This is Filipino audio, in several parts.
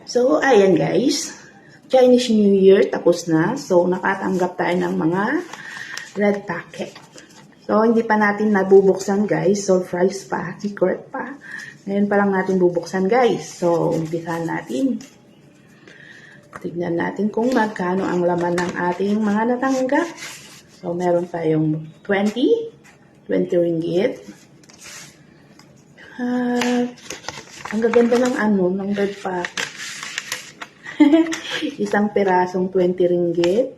So, ayan guys. Chinese New Year tapos na. So, nakatanggap tayo ng mga red packet. So, hindi pa natin nabubuksan guys. Surprise pa. Secret pa. Ngayon pa lang natin bubuksan guys. So, umpisahan natin. Tignan natin kung magkano ang laman ng ating mga natanggap. So, meron tayong 20 ringgit. Ang gaganda ng ng red packet. Isang pirasong 20 ringgit.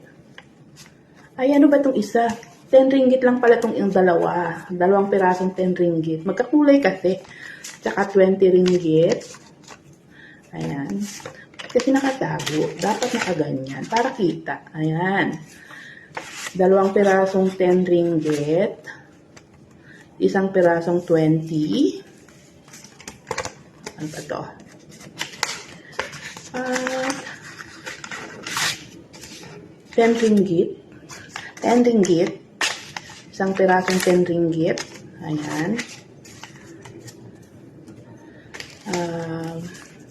Ay, ano ba itong isa? 10 ringgit lang pala itong dalawa. Dalawang pirasong 10 ringgit. Magkakulay kasi. Tsaka 20 ringgit. Ayan. Kasi nakatago. Dapat nakaganyan. Para kita. Ayan. Dalawang pirasong 10 ringgit. Isang pirasong 20. Ano ba ito? 10 ringgit. 10 ringgit. Isang pirasong 10 ringgit. Ayan.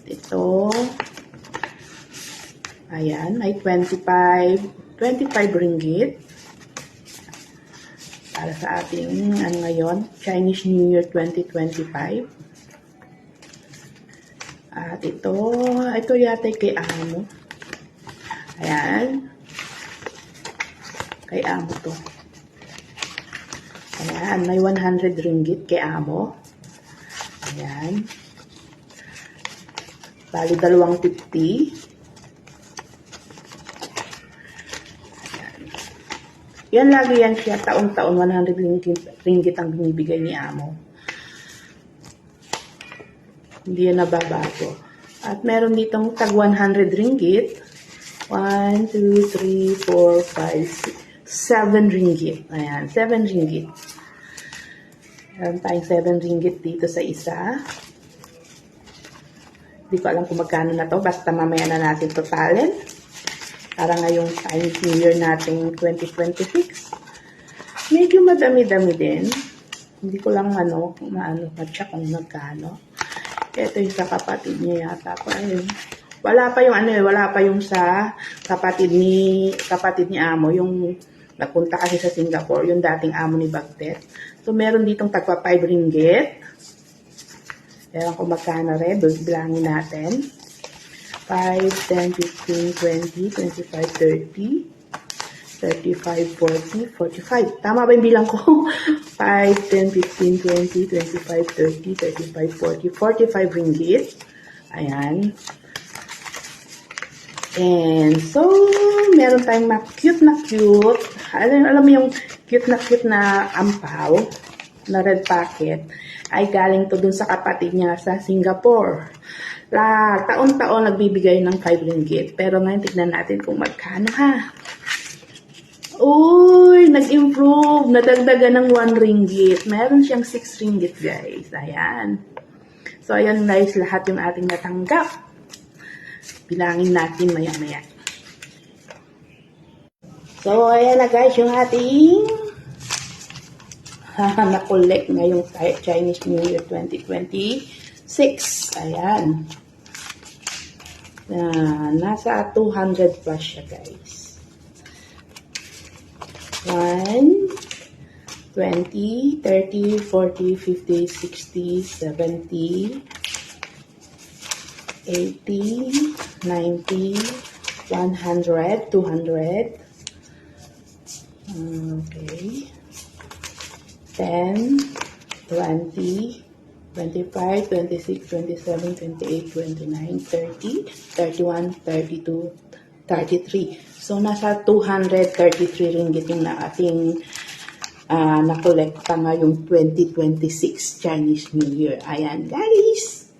Ito. Ayan. May 25 ringgit. Para sa ating, ngayon, Chinese New Year 2025. At ito yata kay amo. Ayan. Kay amo to. Ayan, may 100 ringgit kay amo. Ayan. Bali, 250. Ayan. Yan lagi yan siya. Taon-taon, 100 ringgit ang binibigay ni amo. Hindi yan nababago. At meron ditong tag 100 ringgit. 1, 2, 3, 4, 5, 6, 7 ringgit. Ayan, 7 ringgit. Meron tayong 7 ringgit dito sa isa. Hindi ko alam kung magkano na to. Basta mamaya na natin totalin. Para ngayong Chinese New Year natin 2026. Medyo madami-dami din. Hindi ko lang ma-check kung magkano. Ito yung sa kapatid niya yata pa. Wala pa yung wala pa yung sa kapatid ni amo, yung nagpunta kasi sa Singapore, yung dating amo ni Bagtet. So meron ditong tagpa 5 ringgit. Ewan ko magkano rin, bilangin natin. 5, 10, 15, 20, 25, 30. 35, 40, 45. Tama ba yung bilang ko? 5, 10, 15, 20, 25, 30, 35, 40, 45 ringgit. Ayan. And so, meron tayong cute na cute. Alam mo yung cute na ampaw na red packet ay galing to dun sa kapatid niya sa Singapore. Taon-taon nagbibigay ng 5 ringgit. Pero ngayon tignan natin kung magkano ha. Uy, nag-improve. Nadagdagan ng 1 ringgit. Meron siyang 6 ringgit, guys. Ayan. So, ayan guys, lahat yung ating natanggap. Bilangin natin maya-maya. So, ayan na guys, yung ating na-collect ngayong Chinese New Year 2026. Ayan. Nasa 200 plus siya, guys. 1, 20, 30, 40, 50, 60, 70, 80, 90, 100, 200. Okay. 10, 20, 25, 26, 27, 28, 29, 30, 31, 32, 33. So, nasa 233 ringgit yung na ating na-collect pa ngayong 2026 Chinese New Year. Ayan, guys.